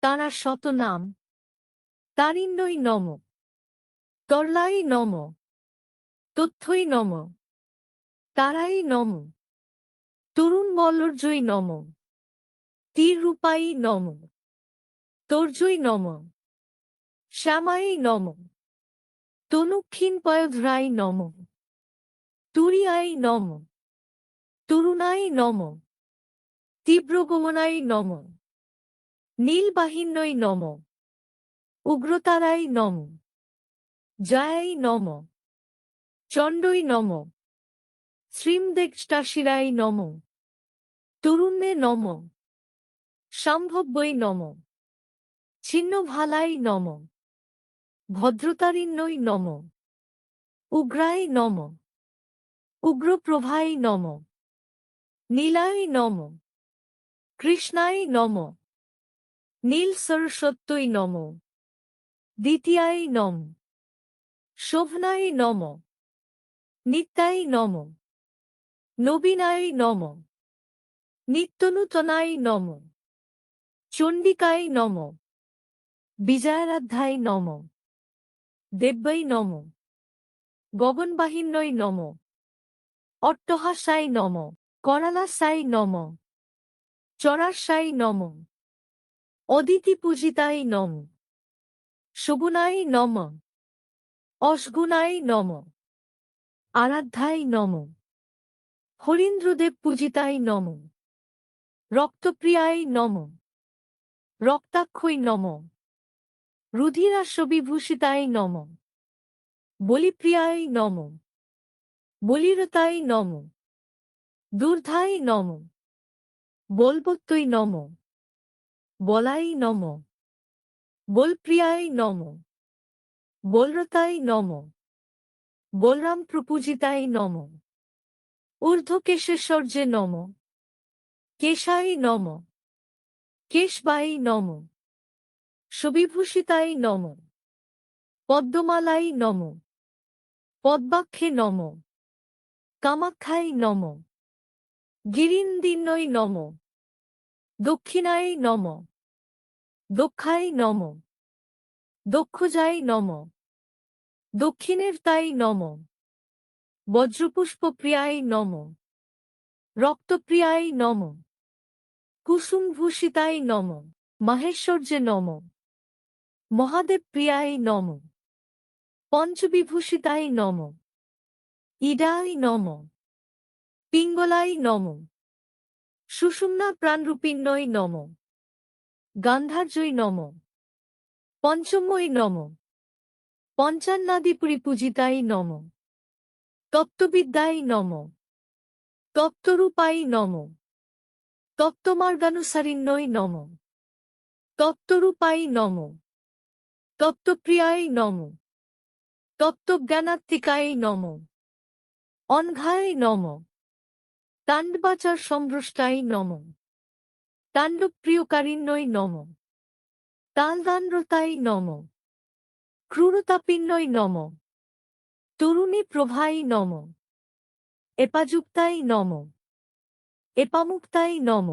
তাঁরা শত নাম তারিণ্যই নম, তরলাই নম, তথ্যই নম, তারাই নম, তরুণ মল্লর্যই নম, তীর রূপাই নম, তোর্যই নম, শ্যামাই নম, তনুক্ষীণ পয়ধ্রাই নম, তুরিয়াই নম, তরুণাই নম, তীব্রগমনাই নম, নীলবাহিন্যই নম, উগ্রতারাই নম, জয়াই নম, চণ্ডই নম, শ্রীমদেষ্টাশিরাই নম, তরুণ্যে নম, সম্ভব্যই নম, ছিন্নভালাই নম, ভদ্রতারিণ্যই নম, উগ্রাই নম, উগ্রপ্রভাই নম, নীলাই নম, কৃষ্ণাই নম, নীল সরস্বত্যই নম, দ্বিতীয়াই নম, শোভনাই নম, নিত্যাই নম, নবীনাই নম, নিত্যনূতনাই নম, চণ্ডিকাই নম, বিজয়ারাধ্যাই নম, দেব্যই নম, গগনবাহিন্যই নম, অট্টহাসাই নম, করালাসাই নম, চরাসাই নম, অদিতি পূজিতাই নম, সগুণাই নম, অসগুণাই নম, আরাধ্যাই নম, হরিন্দ্রদেব পূজিতাই নম, রক্তপ্রিয়াই নম, রক্তাক্ষই নম, রুধিরাশ্ববিভূষিতাই নম, বলিপ্রিয়াই নম, বলিরতাই নম, দুর্ধাই নম, বলবত্তই নম, বলাই নম, বলপ্রিয়াই নম, বলরতাই নম, বলরাম প্রপূজিতাই নম, ঊর্ধ্বকেশেশ্বর্যে নম, কেশাই নম, কেশবাই নম, সবিভূষিতাই নম, পদ্মমালাই নম, পদ্মাক্ষে নম, কামাক্ষাই নম, গিরিন্দিন্যই নম, দক্ষিণাই নম, দক্ষাই নম, দক্ষজাই নম, দক্ষিণের তাই নম, বজ্রপুষ্পপ্রিয়াই নম, রক্তপ্রিয়াই নম, কুসুমভূষিতাই নম, মাহেশ্বর্যে নম, মহাদেব প্রিয়াই নম, পঞ্চবিভূষিতাই নম, ইডাই নম, পিঙ্গলাই নম, সুষুম্না প্রাণরূপিণ্যই নম, গান্ধার্যই নম, পঞ্চমই নম, পঞ্চান্নাদিপুরী পূজিতাই নম, তত্ত্ববিদ্যাই নম, তত্ত্বরূপাই নম, তত্ত্বমার্গানুসারিণ্যই নম, তত্ত্বরূপাই নম, তত্ত্বপ্রিয়াই নম, তত্ত্বজ্ঞানাত্মিকাই নম, অনঘায় নম, তাণ্ডবাচার সম্ভ্রষ্টাই নম, তাণ্ডবপ্রিয়কারিণ্যই নম, তালদান্ডতাই নম, ক্রূরতাপিণ্যই নম, তরুণী প্রভাই নম, এপাযুক্তাই নম, এপামুক্তাই নম,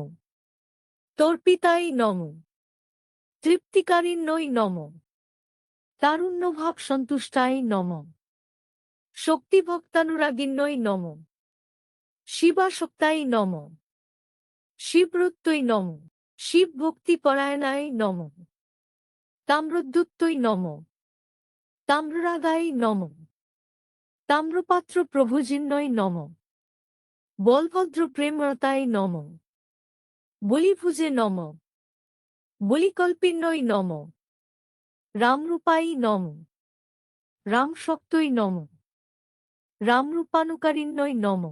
তর্পিতাই নম, তৃপ্তিকারিণ্যই নম, তারুণ্যভাব সন্তুষ্টাই নম, শক্তিভক্তানুরাগিণ্যই নম, শিবাসক্তাই নম, শিবরত্তই নম, শিবভক্তিপরায়ণাই নম, তাম্রদ্যুত্তই নম, তাম্ররাগাই নম, তাম্রপাত্র প্রভুজিন্নই নম, বলভদ্র প্রেমরতাই নম, বলিভুজে নম, বলিকল্পিন্নই নম, রামরূপাই নম, রামশক্তই নম, রামরূপানুকারিণ্যই নম।